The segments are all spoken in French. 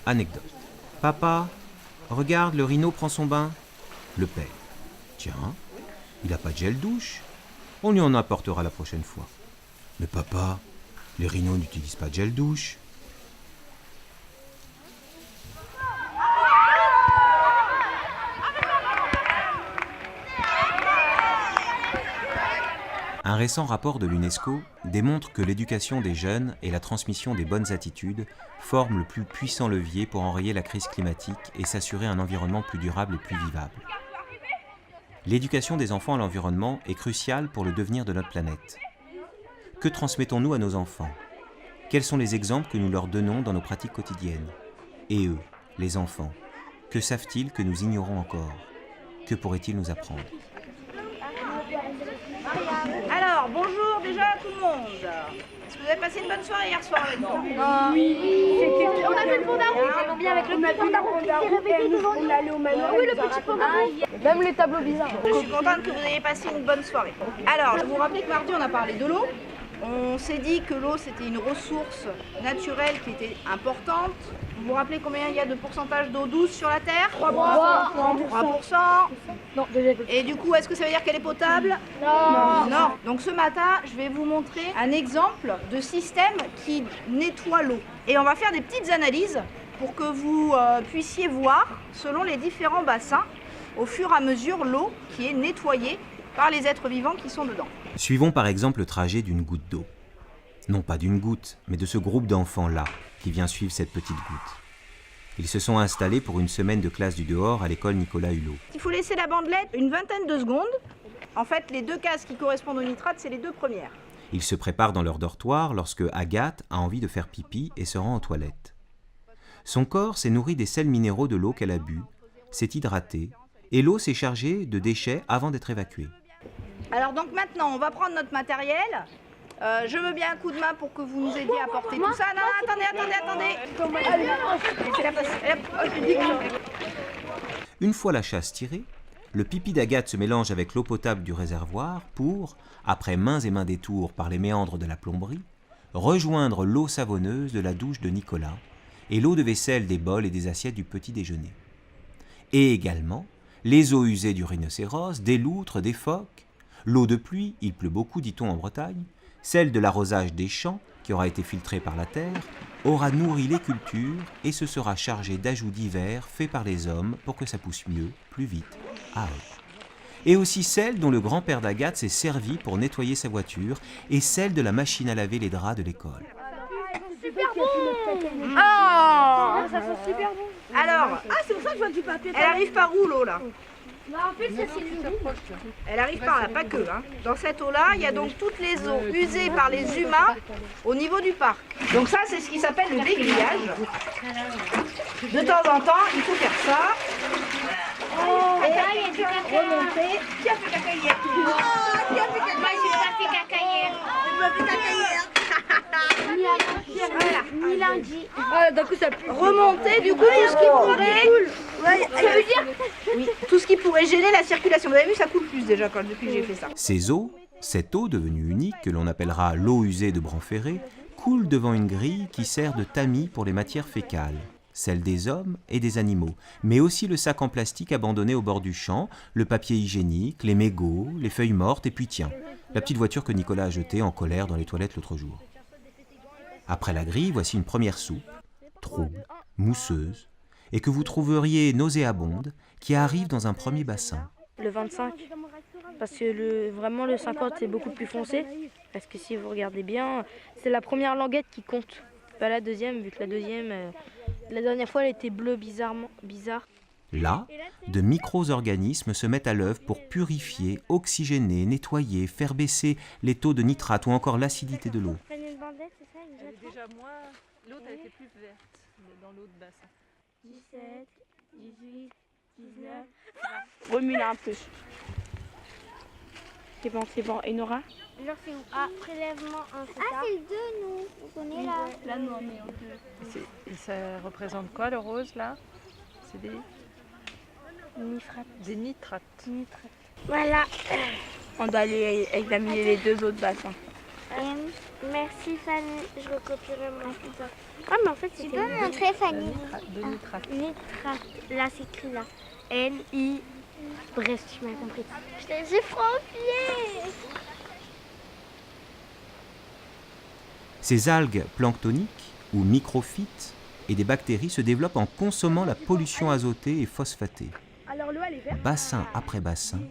Anecdote. Papa, regarde, le rhino prend son bain. Le père. Tiens, il n'a pas de gel douche. On lui en apportera la prochaine fois. Mais papa, les rhinos n'utilisent pas de gel douche. Un récent rapport de l'UNESCO démontre que l'éducation des jeunes et la transmission des bonnes attitudes forment le plus puissant levier pour enrayer la crise climatique et s'assurer un environnement plus durable et plus vivable. L'éducation des enfants à l'environnement est cruciale pour le devenir de notre planète. Que transmettons-nous à nos enfants ? Quels sont les exemples que nous leur donnons dans nos pratiques quotidiennes ? Et eux, les enfants, que savent-ils que nous ignorons encore ? Que pourraient-ils nous apprendre ? Alors, bonjour déjà à tout le monde. Est-ce que vous avez passé une bonne soirée hier soir avec nous ? Oui, on a fait le pont d'Arroute, bien avec le petit pont d'Arroute qui s'est réveillé devant nous. On allait au manoir. Oui, le petit pont d'Arroute. Même les tableaux bizarres. Je suis contente que vous ayez passé une bonne soirée. Alors, vous vous rappelez que mardi on a parlé de l'eau. On s'est dit que l'eau c'était une ressource naturelle qui était importante. Vous vous rappelez combien il y a de pourcentage d'eau douce sur la Terre ? 3%. Non, déjà. Et du coup, est-ce que ça veut dire qu'elle est potable ? Non. Donc ce matin, je vais vous montrer un exemple de système qui nettoie l'eau. Et on va faire des petites analyses pour que vous puissiez voir, selon les différents bassins, au fur et à mesure, l'eau qui est nettoyée par les êtres vivants qui sont dedans. Suivons par exemple le trajet d'une goutte d'eau. Non pas d'une goutte, mais de ce groupe d'enfants-là qui vient suivre cette petite goutte. Ils se sont installés pour une semaine de classe du dehors à l'école Nicolas Hulot. Il faut laisser la bandelette une vingtaine de secondes. En fait, les deux cases qui correspondent au nitrate, c'est les deux premières. Ils se préparent dans leur dortoir lorsque Agathe a envie de faire pipi et se rend aux toilettes. Son corps s'est nourri des sels minéraux de l'eau qu'elle a bu, s'est hydraté, et l'eau s'est chargée de déchets avant d'être évacuée. Alors donc maintenant, on va prendre notre matériel. Je veux bien un coup de main pour que vous nous aidiez à porter tout ça. Non, attendez. Une fois la chasse tirée, le pipi d'Agathe se mélange avec l'eau potable du réservoir pour, après maints et maints détours par les méandres de la plomberie, rejoindre l'eau savonneuse de la douche de Nicolas et l'eau de vaisselle des bols et des assiettes du petit déjeuner. Et également les eaux usées du rhinocéros, des loutres, des phoques, l'eau de pluie, il pleut beaucoup dit-on en Bretagne, celle de l'arrosage des champs, qui aura été filtrée par la terre, aura nourri les cultures et se sera chargée d'ajouts divers faits par les hommes pour que ça pousse mieux, plus vite, à eux. Et aussi celle dont le grand-père d'Agathe s'est servi pour nettoyer sa voiture et celle de la machine à laver les draps de l'école. Super bon. Oh, ça sent super bon. alors, C'est pour ça que je vois du papier. elle arrive par où l'eau là ? En fait, ça c'est l'urine. Elle arrive par là, pas que. Dans cette eau-là, il y a donc toutes les eaux usées par les humains au niveau du parc. Donc ça, c'est ce qui s'appelle le dégrillage. De temps en temps, il faut faire ça. Là, il y a du caca. Remonter. Qui a fait caca hier ? Qui a fait caca Moi, j'ai pas fait caca hier. Qui a fait caca hier ? Voilà. Ni lundi. D'un coup, ça pue. Remonter, du coup, tout ce qui pourrait... Ça veut dire Oui, tout ce qui pourrait gêner la circulation. Vous avez vu, ça coule plus déjà depuis que j'ai fait ça. Ces eaux, cette eau devenue unique que l'on appellera l'eau usée de Branferré, coule devant une grille qui sert de tamis pour les matières fécales, celles des hommes et des animaux, mais aussi le sac en plastique abandonné au bord du champ, le papier hygiénique, les mégots, les feuilles mortes et puis tiens, la petite voiture que Nicolas a jetée en colère dans les toilettes l'autre jour. Après la grille, voici une première soupe, trouble, mousseuse, et que vous trouveriez nauséabonde, qui arrive dans un premier bassin. Le 25, parce que vraiment le 50 c'est beaucoup plus foncé, parce que si vous regardez bien, c'est la première languette qui compte, pas la deuxième, vu que la deuxième, la dernière fois elle était bleue bizarre. Là, de micro-organismes se mettent à l'œuvre pour purifier, oxygéner, nettoyer, faire baisser les taux de nitrate ou encore l'acidité de l'eau. Elle est déjà moins, l'autre a été plus verte dans l'autre bassin. 17, 18, 19. Remue là un peu. C'est bon. Et Nora ? Genre c'est où prélèvement 1, c'est ça. C'est le 2, nous. On est là. Là, nous on est en 2. Et ça représente quoi le rose là ? C'est des nitrates. Voilà. On doit aller examiner les deux autres bassins. Merci Fanny, je recopierai mon plus tard. Ah mais en fait c'est... Tu peux me montrer Fanny? De nitrate. Nitrate, là c'est écrit là. N-I... Bref, tu m'as compris. J'ai franchi. Ces algues planctoniques, ou microphytes, et des bactéries se développent en consommant la pollution azotée et phosphatée. Alors l'eau elle est verte? Bassin après bassin,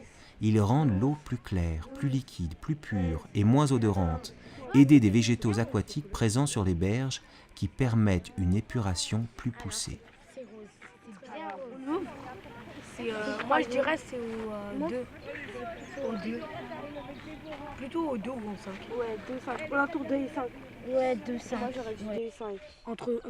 ils rendent l'eau plus claire, plus liquide, plus pure et moins odorante, aidés des végétaux aquatiques présents sur les berges qui permettent une épuration plus poussée. Moi je dirais c'est au 2. Au 2. Plutôt au 2 ou au 5. Ouais, 2,5. Pour l'entour 2 et 5. Ouais, 2,5. Moi j'aurais dit 2 et 5. Entre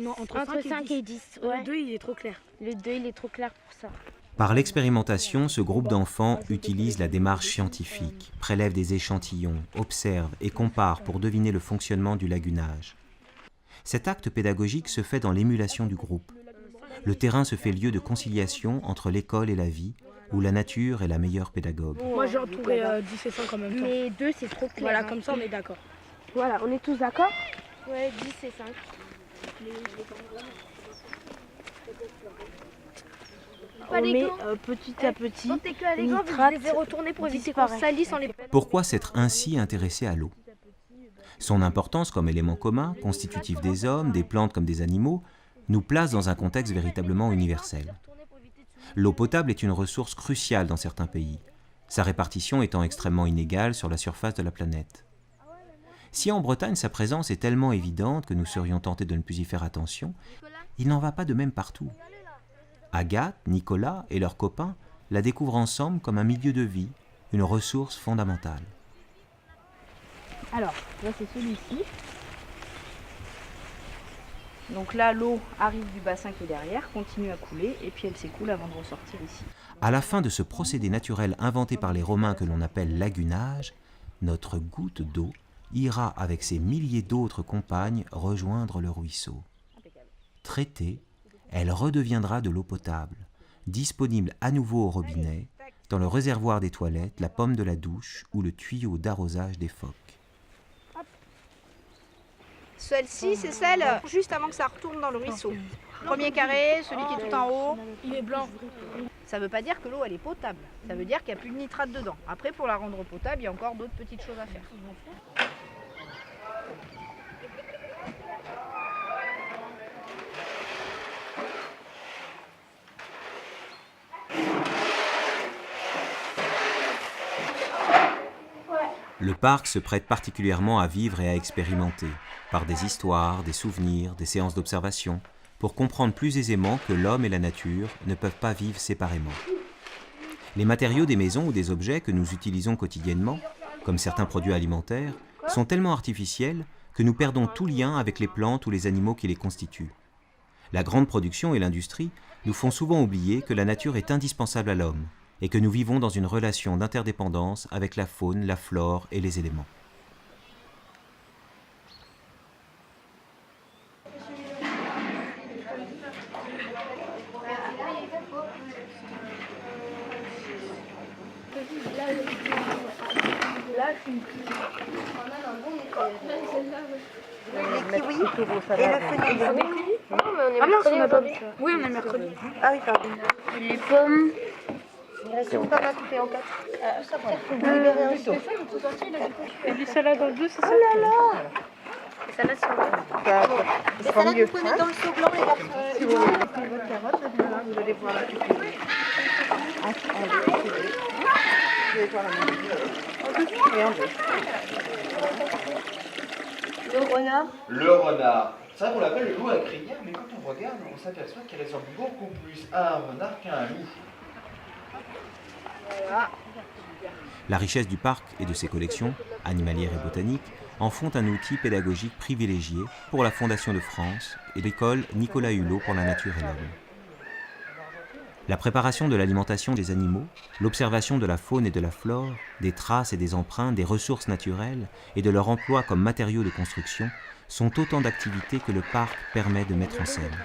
5 et 10. Ouais. Le 2 il est trop clair. Le 2 il est trop clair pour ça. Par l'expérimentation, ce groupe d'enfants utilise la démarche scientifique, prélève des échantillons, observe et compare pour deviner le fonctionnement du lagunage. Cet acte pédagogique se fait dans l'émulation du groupe. Le terrain se fait lieu de conciliation entre l'école et la vie, où la nature est la meilleure pédagogue. Moi j'ai entouré 10 et 5 en même temps. Mais 2 c'est trop clair. Voilà, comme ça on est d'accord. Voilà, on est tous d'accord? Ouais, 10 et 5. On met petit à petit nitrate, je les ai retournés pour éviter qu'on salisse en les... Pourquoi s'être ainsi intéressé à l'eau? Son importance comme élément commun, constitutif des hommes, des plantes comme des animaux, nous place dans un contexte véritablement universel. L'eau potable est une ressource cruciale dans certains pays, sa répartition étant extrêmement inégale sur la surface de la planète. Si en Bretagne sa présence est tellement évidente que nous serions tentés de ne plus y faire attention, il n'en va pas de même partout. Agathe, Nicolas et leurs copains la découvrent ensemble comme un milieu de vie, une ressource fondamentale. Alors, là c'est celui-ci. Donc là, l'eau arrive du bassin qui est derrière, continue à couler, et puis elle s'écoule avant de ressortir ici. À la fin de ce procédé naturel inventé par les Romains que l'on appelle lagunage, notre goutte d'eau ira avec ses milliers d'autres compagnes rejoindre le ruisseau. Traitée, elle redeviendra de l'eau potable, disponible à nouveau au robinet, dans le réservoir des toilettes, la pomme de la douche ou le tuyau d'arrosage des phoques. Celle-ci, c'est celle juste avant que ça retourne dans le ruisseau. Premier carré, celui qui est tout en haut. Il est blanc. Ça ne veut pas dire que l'eau elle est potable. Ça veut dire qu'il n'y a plus de nitrate dedans. Après, pour la rendre potable, il y a encore d'autres petites choses à faire. Le parc se prête particulièrement à vivre et à expérimenter, par des histoires, des souvenirs, des séances d'observation, pour comprendre plus aisément que l'homme et la nature ne peuvent pas vivre séparément. Les matériaux des maisons ou des objets que nous utilisons quotidiennement, comme certains produits alimentaires, sont tellement artificiels que nous perdons tout lien avec les plantes ou les animaux qui les constituent. La grande production et l'industrie nous font souvent oublier que la nature est indispensable à l'homme, et que nous vivons dans une relation d'interdépendance avec la faune, la flore et les éléments. Les kiwis et le fenouil. Ah non, on n'a pas vu ça. Oui, on est mercredi. Ah oui, pardon. Les pommes. Il reste une pomme à couper en 4. Et du salade en 2, c'est ça? Oh là là! Les salades sont bonnes. Les salades, vous prenez dans le seau blanc, les garçons. Si vous voulez votre carotte, vous allez pouvoir la couper. Vous allez pouvoir la mettre. Et en deux. Le renard. Le renard. C'est vrai qu'on l'appelle le loup à crinière, mais quand on regarde, on s'aperçoit qu'il ressemble beaucoup plus à un renard qu'à un loup. La richesse du parc et de ses collections, animalières et botaniques, en font un outil pédagogique privilégié pour la Fondation de France et l'école Nicolas Hulot pour la nature et l'homme. La préparation de l'alimentation des animaux, l'observation de la faune et de la flore, des traces et des empreintes des ressources naturelles et de leur emploi comme matériaux de construction sont autant d'activités que le parc permet de mettre en scène.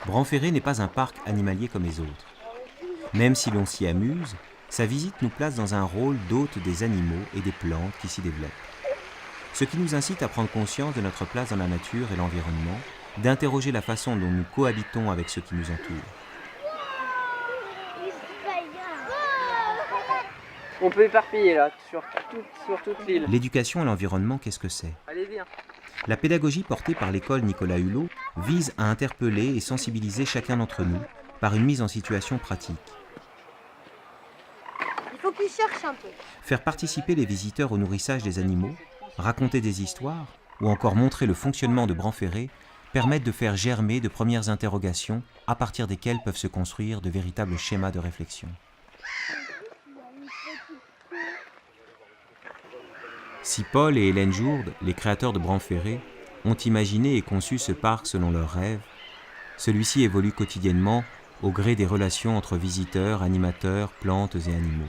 Branferré n'est pas un parc animalier comme les autres. Même si l'on s'y amuse, Sa visite nous place dans un rôle d'hôte des animaux et des plantes qui s'y développent. Ce qui nous incite à prendre conscience de notre place dans la nature et l'environnement, d'interroger la façon dont nous cohabitons avec ceux qui nous entourent. On peut éparpiller là, sur toute l'île. L'éducation à l'environnement, qu'est-ce que c'est ? Allez, viens. La pédagogie portée par l'école Nicolas Hulot vise à interpeller et sensibiliser chacun d'entre nous par une mise en situation pratique. Il faut qu'ils cherchent un peu. Faire participer les visiteurs au nourrissage des animaux, raconter des histoires ou encore montrer le fonctionnement de Branferré permettent de faire germer de premières interrogations à partir desquelles peuvent se construire de véritables schémas de réflexion. Si Paul et Hélène Jourde, les créateurs de Branferré, ont imaginé et conçu ce parc selon leurs rêves, celui-ci évolue quotidiennement au gré des relations entre visiteurs, animateurs, plantes et animaux.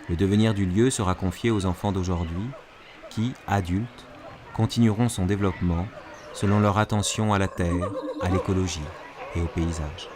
Le devenir du lieu sera confié aux enfants d'aujourd'hui qui, adultes, continueront son développement selon leur attention à la terre, à l'écologie et au paysage.